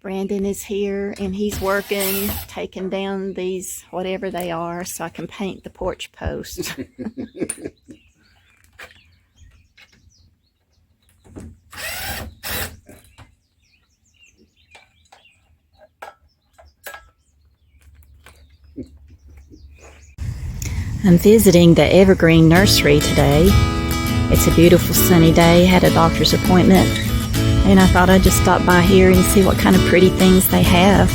Brandon is here and he's working, taking down these, whatever they are, so I can paint the porch post. I'm visiting the Evergreen Nursery today. It's a beautiful sunny day, had a doctor's appointment, and I thought I'd just stop by here and see what kind of pretty things they have.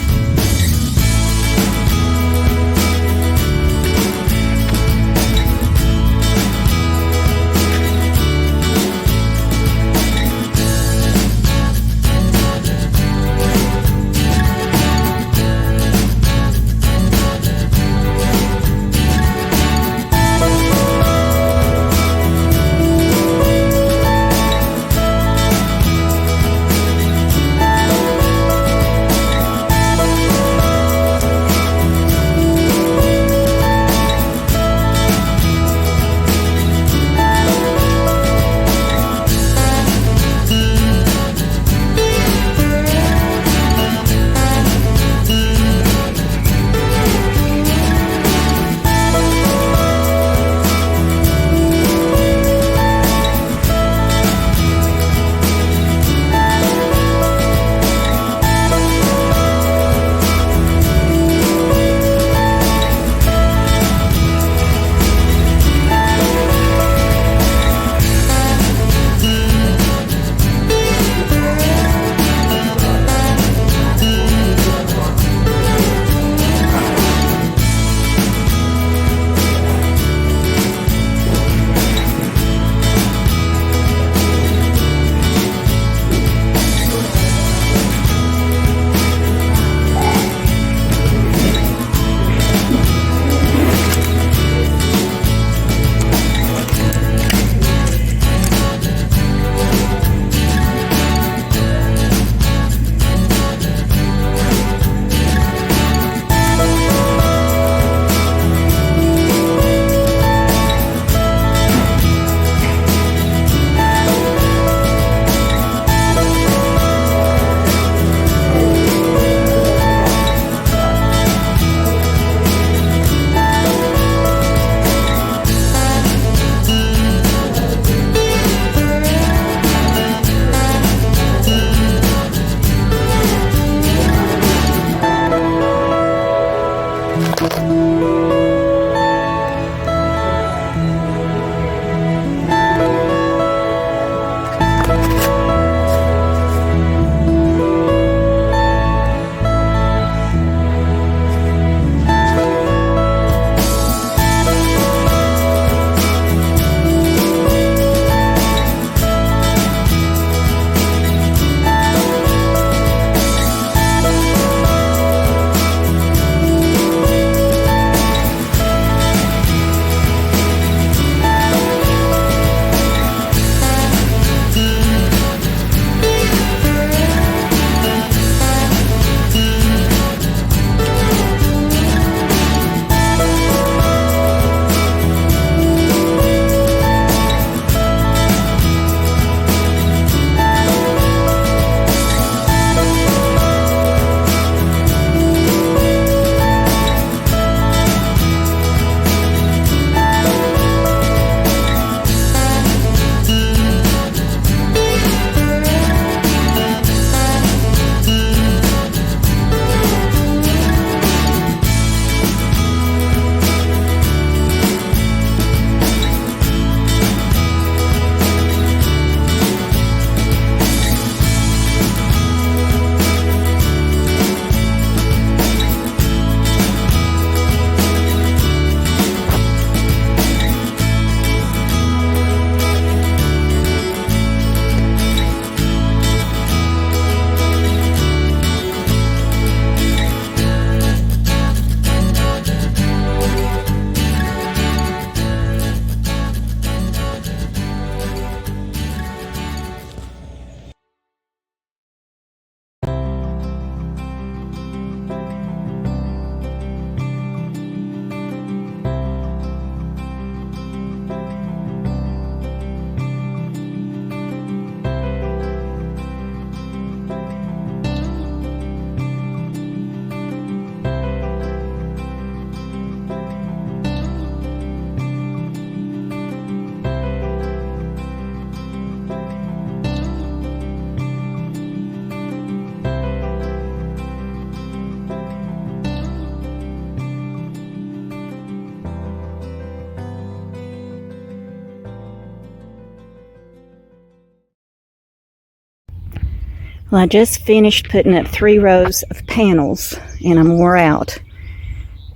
Well, I just finished putting up 3 rows of panels, and I'm wore out.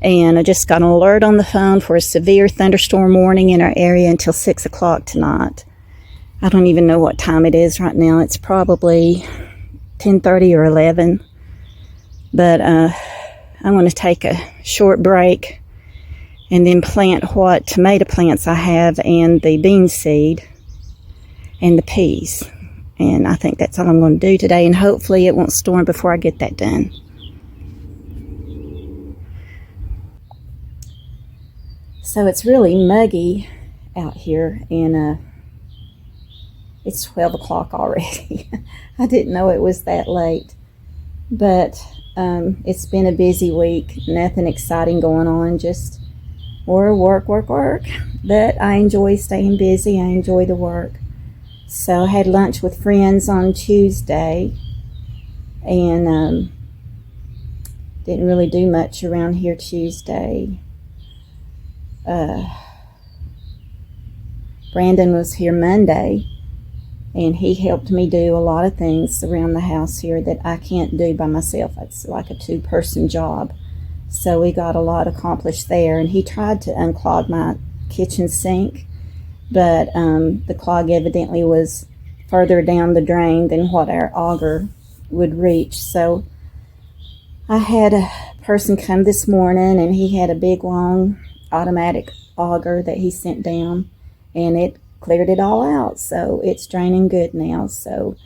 And I just got an alert on the phone for a severe thunderstorm warning in our area until 6 o'clock tonight. I don't even know what time it is right now. It's probably 10:30 or 11. But I'm going to take a short break and then plant what tomato plants I have and the bean seed and the peas. And I think that's all I'm going to do today, and hopefully it won't storm before I get that done. So it's really muggy out here, and it's 12 o'clock already. I didn't know it was that late. But it's been a busy week. Nothing exciting going on, just more work. But I enjoy staying busy. I enjoy the work. So I had lunch with friends on Tuesday, and didn't really do much around here Tuesday. Brandon was here Monday, and he helped me do a lot of things around the house here that I can't do by myself. It's like a 2-person job. So we got a lot accomplished there, and he tried to unclog my kitchen sink, but the clog evidently was further down the drain than what our auger would reach. So I had a person come this morning, and he had a big long automatic auger that he sent down, and it cleared it all out, so it's draining good now. So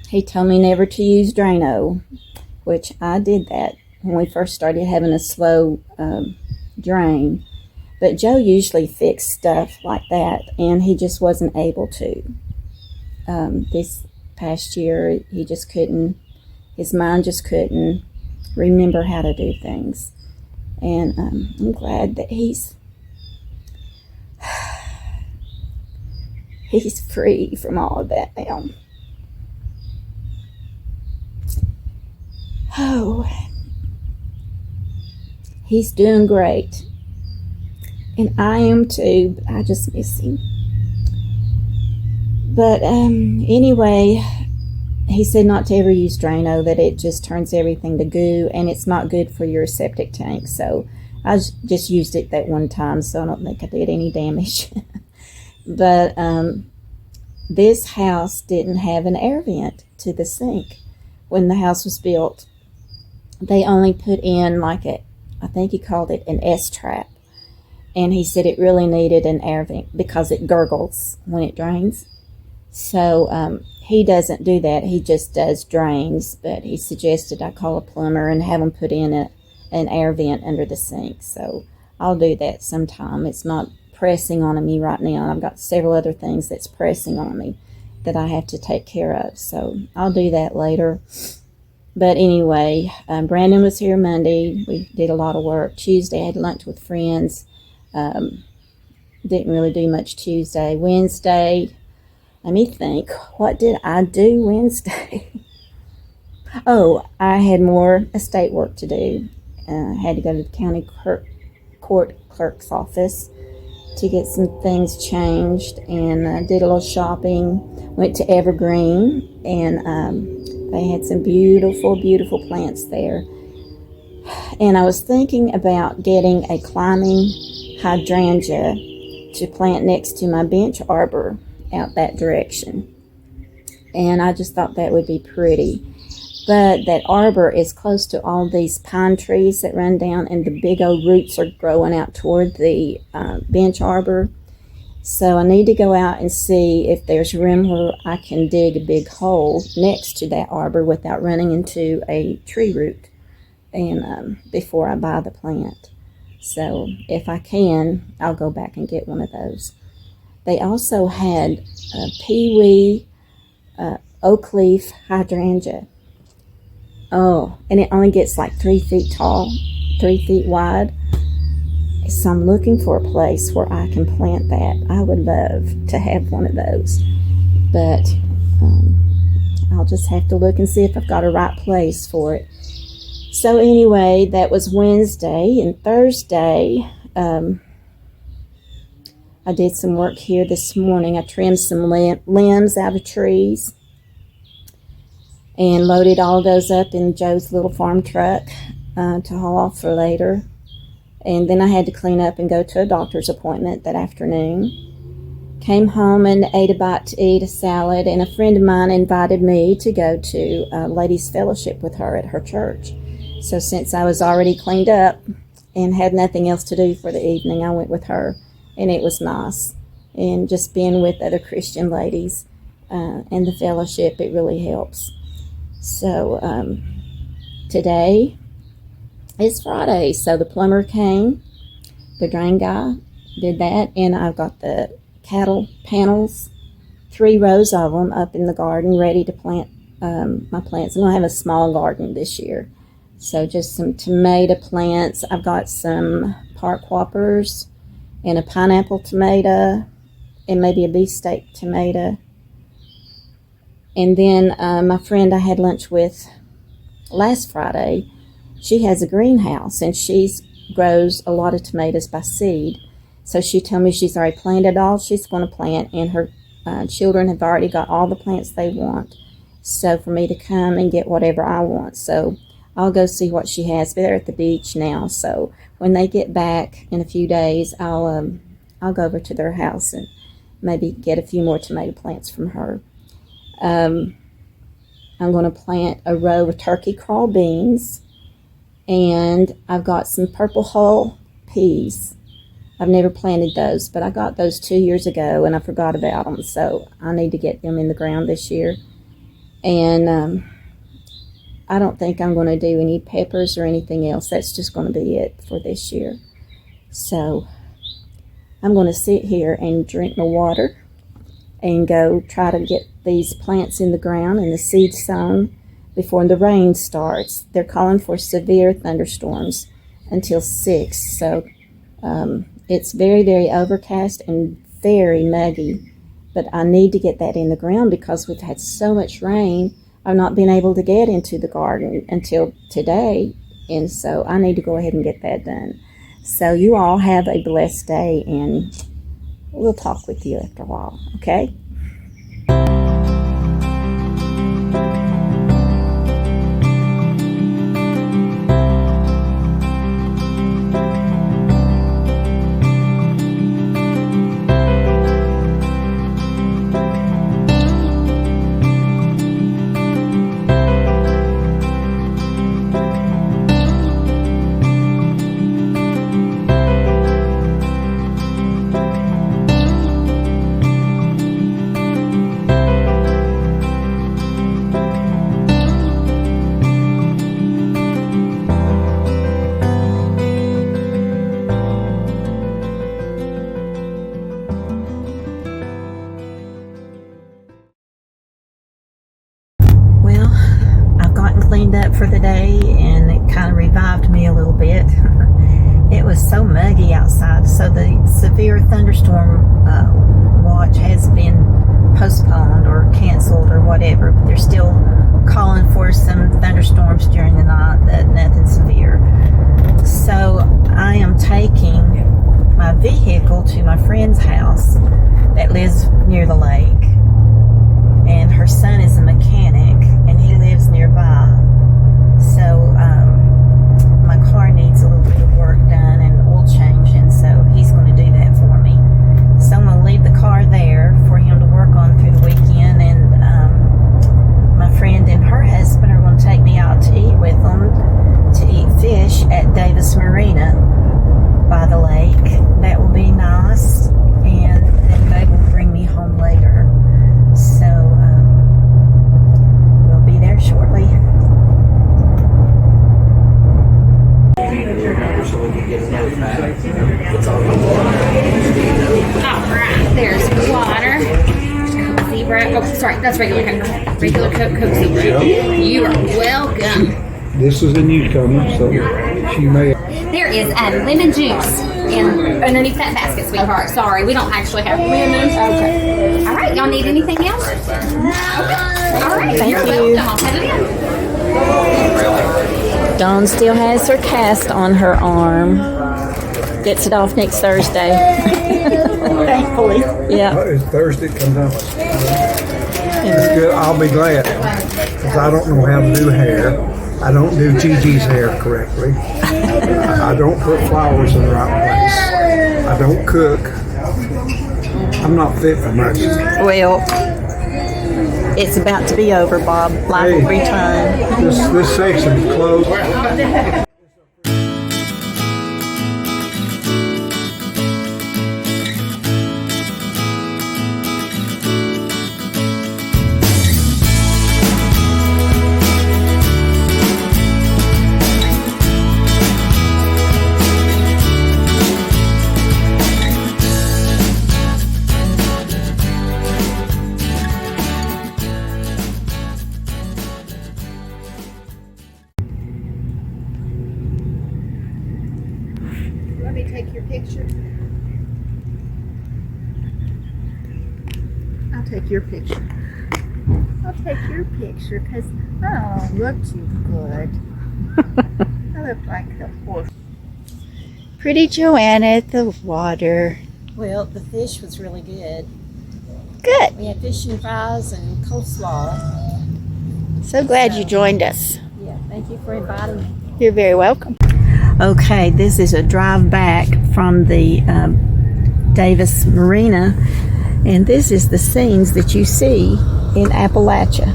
he told me never to use Drano, which I did that when we first started having a slow drain. But Joe usually fixed stuff like that, and he just wasn't able to. This past year, he just couldn't, his mind just couldn't remember how to do things. And I'm glad that he's free from all of that now. Oh, he's doing great. And I am too, but I just miss him. But anyway, he said not to ever use Drano, that it just turns everything to goo, and it's not good for your septic tank. So I just used it that one time, so I don't think I did any damage. But this house didn't have an air vent to the sink when the house was built. They only put in like I think he called it an S-trap. And he said it really needed an air vent because it gurgles when it drains. So he doesn't do that. He just does drains. But he suggested I call a plumber and have him put in an air vent under the sink. So I'll do that sometime. It's not pressing on me right now. I've got several other things that's pressing on me that I have to take care of. So I'll do that later. But anyway, Brandon was here Monday. We did a lot of work. Tuesday I had lunch with friends. Didn't really do much Tuesday. Wednesday, let me think. What did I do Wednesday? Oh, I had more estate work to do. I had to go to the county court clerk's office to get some things changed, and did a little shopping. Went to Evergreen, and they had some beautiful, beautiful plants there. And I was thinking about getting a climbing hydrangea to plant next to my bench arbor out that direction. And I just thought that would be pretty. But that arbor is close to all these pine trees that run down, and the big old roots are growing out toward the bench arbor. So I need to go out and see if there's room where I can dig a big hole next to that arbor without running into a tree root, and before I buy the plant. So if I can, I'll go back and get one of those. They also had a peewee oak leaf hydrangea. Oh, and it only gets like 3 feet tall, 3 feet wide. So I'm looking for a place where I can plant that. I would love to have one of those. But I'll just have to look and see if I've got a right place for it. So anyway, that was Wednesday. And Thursday, I did some work here this morning. I trimmed some limbs out of trees. and loaded all those up in Joe's little farm truck to haul off for later. And then I had to clean up and go to a doctor's appointment that afternoon. Came home and ate a bite to eat, a salad, and a friend of mine invited me to go to Ladies' Fellowship with her at her church. So since I was already cleaned up and had nothing else to do for the evening, I went with her, and it was nice. And just being with other Christian ladies and the fellowship, it really helps. So today is Friday, so the plumber came, the drain guy did that, and I've got the cattle panels, 3 rows of them up in the garden ready to plant my plants. I'm going to have a small garden this year. So just some tomato plants. I've got some park whoppers and a pineapple tomato and maybe a beefsteak tomato. And then my friend I had lunch with last Friday, she has a greenhouse and she grows a lot of tomatoes by seed. So she told me she's already planted all she's going to plant, and her children have already got all the plants they want. So for me to come and get whatever I want. So I'll go see what she has. They're at the beach now, so when they get back in a few days, I'll go over to their house and maybe get a few more tomato plants from her. I'm going to plant a row of turkey crawl beans, and I've got some purple hull peas. I've never planted those, but I got those 2 years ago, and I forgot about them, so I need to get them in the ground this year. And I don't think I'm going to do any peppers or anything else. That's just going to be it for this year. So I'm going to sit here and drink my water and go try to get these plants in the ground and the seeds sown before the rain starts. They're calling for severe thunderstorms until 6. So it's very, very overcast and very muggy. But I need to get that in the ground because we've had so much rain. I've not been able to get into the garden until today, and so I need to go ahead and get that done. So you all have a blessed day, and we'll talk with you after a while, okay? Cleaned up for the day, and it kind of revived me a little bit. It was so muggy outside, so the severe thunderstorm watch has been postponed or canceled or whatever, but they're still calling for some thunderstorms during the night, but nothing severe. So I am taking my vehicle to my friend's house that lives near the lake, and her son is a mechanic and he lives nearby. So my car needs a little bit of work done and oil change, and so he's going to do that for me. So I'm going to leave the car there for him to work on through the weekend, and my friend and her husband are going to take me out to eat with them, to eat fish at Marina by the lake. That will be nice, and then they will bring me home later. So we'll be there shortly. Alright, there's water. Coke Zebra. Oh, sorry, that's regular Coke. Regular Coke Zebra. You are welcome. This is a newcomer, so she may. There is lemon juice underneath that basket, sweetheart. Sorry, we don't actually have lemons. Okay. Alright, y'all need anything else? Okay. Alright, Thank you're you. welcome. I'll put it in. Dawn still has her cast on her arm. Gets it off next Thursday. Thankfully. Yeah. It's Thursday, comes out. It's good. I'll be glad. because I don't know how to do hair. I don't do Gigi's hair correctly. I don't put flowers in the right place. I don't cook. I'm not fit for much. Well, it's about to be over, Bob. Life will return. This section's closed. Let me take your picture. I'll take your picture. I'll take your picture because I don't look too good. I look like a horse. Pretty Joanna at the water. Well, the fish was really good. Good. We had fish and fries and coleslaw. So glad you joined us. Yeah, thank you for inviting me. You're very welcome. Okay, this is a drive back from the Davis Marina, and this is the scenes that you see in Appalachia.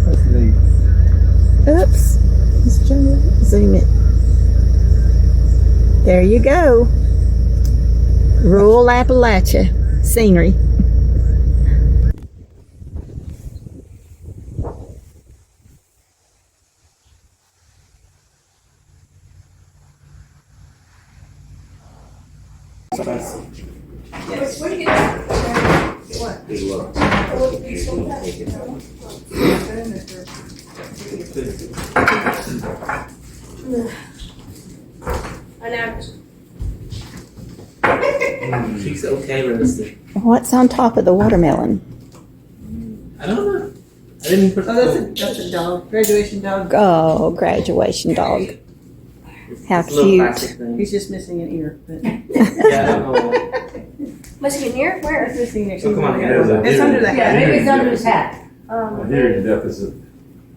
That's neat. Oops, let's zoom it. There you go. Rural Appalachia scenery. She's okay with this thing. What's on top of the watermelon? I don't know. I didn't put That's a dog. Graduation dog. Oh, graduation dog. How It's a little cute. plastic thing. He's just missing an ear. But Yeah, I don't know. Must be near where? it's missing next Oh, come on, to guys. It's under the hat. Maybe it's under his hat. A hearing deficit.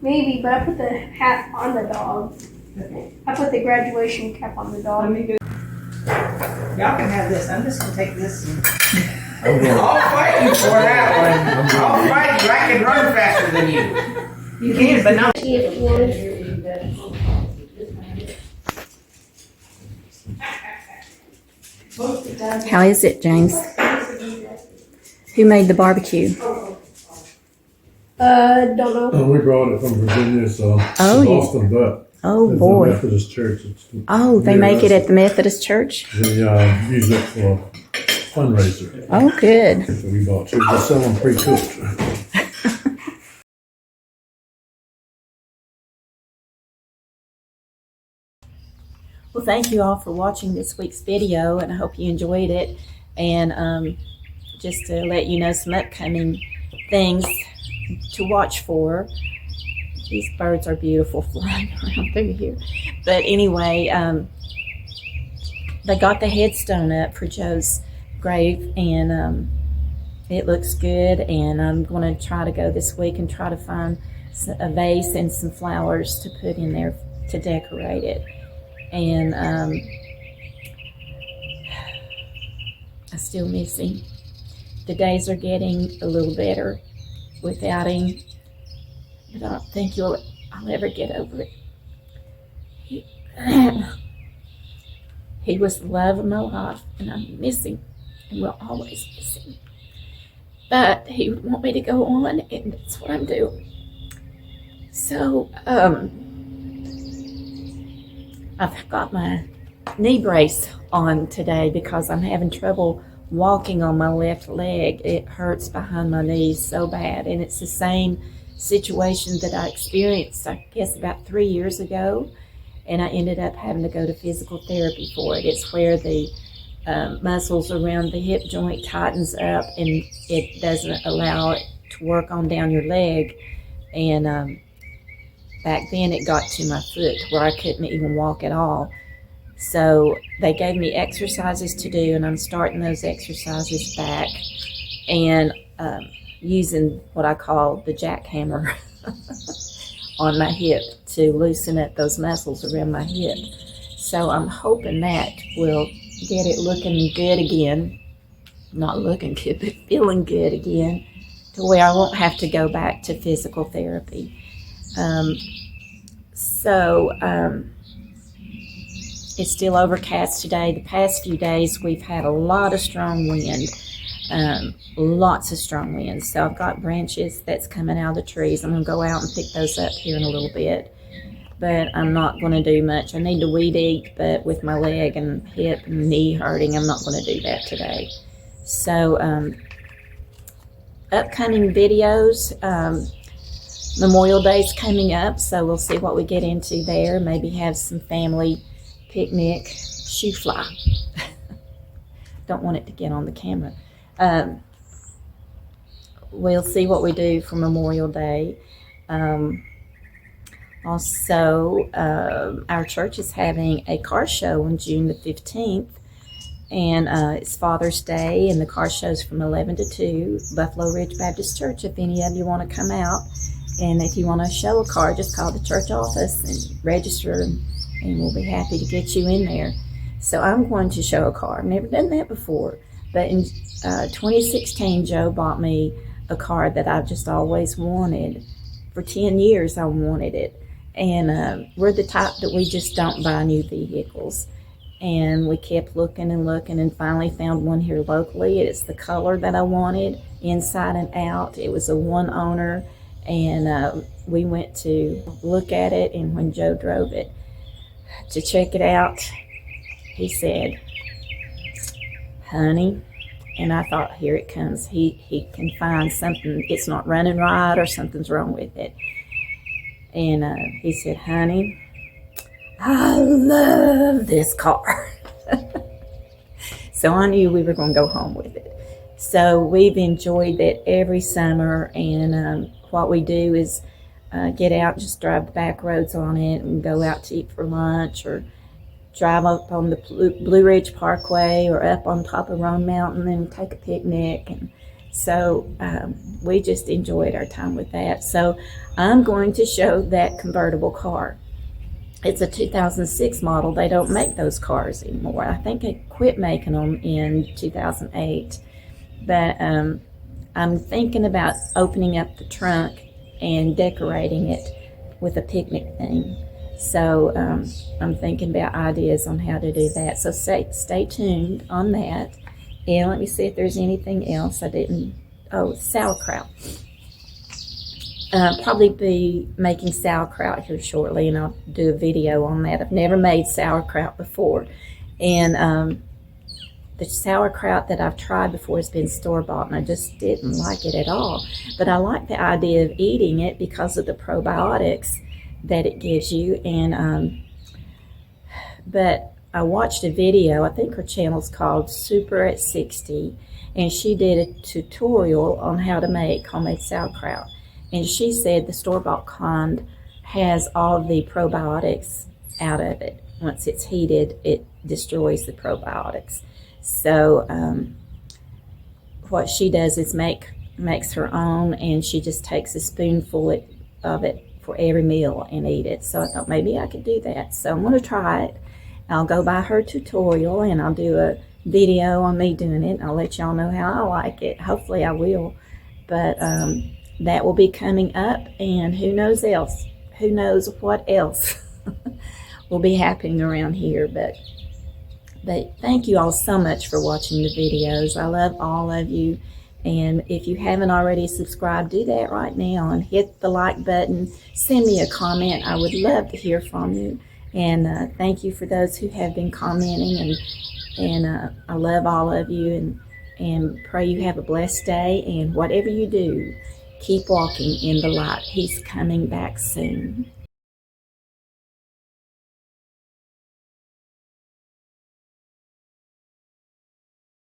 Maybe, but I put the hat on the dog. I put the graduation cap on the Let dog. me go. Y'all can have this. I'm just gonna take this. And... I'll fight you for that one. I'll fight you. I can run faster than you. You can, but not. How is it, James? Who made the barbecue? Don't know. We brought it from Virginia, so Oh, yeah. Boston, but Oh, it's boy. the Methodist Church. Oh, they make it at the Methodist Church? They use it for fundraiser. Oh, good. So we bought two. They sell them pre-cooked. Well, thank you all for watching this week's video, and I hope you enjoyed it. And just to let you know some upcoming things to watch for. These birds are beautiful flying around through here. But anyway, they got the headstone up for Joe's grave, and it looks good. And I'm going to try to go this week and try to find a vase and some flowers to put in there to decorate it. And I still miss him. The days are getting a little better without him, but I don't think I'll ever get over it. He was the love of my life, and I miss him, and will always miss him. But he would want me to go on, and that's what I'm doing. So, I've got my knee brace on today because I'm having trouble walking on my left leg. It hurts behind my knees so bad, and it's the same situation that I experienced, I guess, about 3 years ago, and I ended up having to go to physical therapy for it. It's where the muscles around the hip joint tightens up, and it doesn't allow it to work on down your leg. And back then it got to my foot where I couldn't even walk at all. So they gave me exercises to do, and I'm starting those exercises back, and using what I call the jackhammer on my hip to loosen up those muscles around my hip. So I'm hoping that will get it looking good again. Not looking good, but feeling good again, to where I won't have to go back to physical therapy. It's still overcast today. The past few days we've had a lot of strong wind, lots of strong winds. So I've got branches that's coming out of the trees. I'm going to go out and pick those up here in a little bit, but I'm not going to do much. I need to weed eat, but with my leg and hip and knee hurting, I'm not going to do that today. So upcoming videos, Memorial Day's coming up, so we'll see what we get into there. Maybe have some family picnic, shoe fly. Don't want it to get on the camera. We'll see what we do for Memorial Day. Also, our church is having a car show on June the 15th. And it's Father's Day, and the car show's from 11 to 2, Buffalo Ridge Baptist Church. If any of you want to come out, and if you want to show a car, just call the church office and register, and we'll be happy to get you in there. So I'm going to show a car. I've never done that before, but in 2016, Joe bought me a car that I've just always wanted. For 10 years, I wanted it. And we're the type that we just don't buy new vehicles. And we kept looking and looking, and finally found one here locally. It's the color that I wanted, inside and out. It was a one owner, and we went to look at it, and when Joe drove it to check it out, he said, "Honey," and I thought, here it comes. He can find something, it's not running right or something's wrong with it. And he said, "Honey, I love this car." So I knew we were going to go home with it. So we've enjoyed it every summer, and what we do is get out, just drive the back roads on it, and go out to eat for lunch, or drive up on the Blue Ridge Parkway, or up on top of Roan Mountain and take a picnic. And so we just enjoyed our time with that. So I'm going to show that convertible car. It's a 2006 model. They don't make those cars anymore. I think they quit making them in 2008. But I'm thinking about opening up the trunk and decorating it with a picnic theme. So I'm thinking about ideas on how to do that. So stay tuned on that. And let me see if there's anything else I didn't. Oh, sauerkraut. Probably be making sauerkraut here shortly, and I'll do a video on that. I've never made sauerkraut before, and the sauerkraut that I've tried before has been store-bought, and I just didn't like it at all. But I like the idea of eating it because of the probiotics that it gives you. And but I watched a video. I think her channel's called Super at 60, and she did a tutorial on how to make homemade sauerkraut. And she said the store-bought kind has all the probiotics out of it. Once it's heated, it destroys the probiotics. So what she does is makes her own, and she just takes a spoonful of it for every meal and eat it. So I thought maybe I could do that. So I'm going to try it. I'll go by her tutorial, and I'll do a video on me doing it, and I'll let y'all know how I like it. Hopefully I will. But that will be coming up, and who knows what else will be happening around here. But thank you all so much for watching the videos. I love all of you, and if you haven't already subscribed, do that right now and hit the like button. Send me a comment. I would love to hear from you. And thank you for those who have been commenting, and I love all of you, and pray you have a blessed day, and whatever you do, keep walking in the light. He's coming back soon.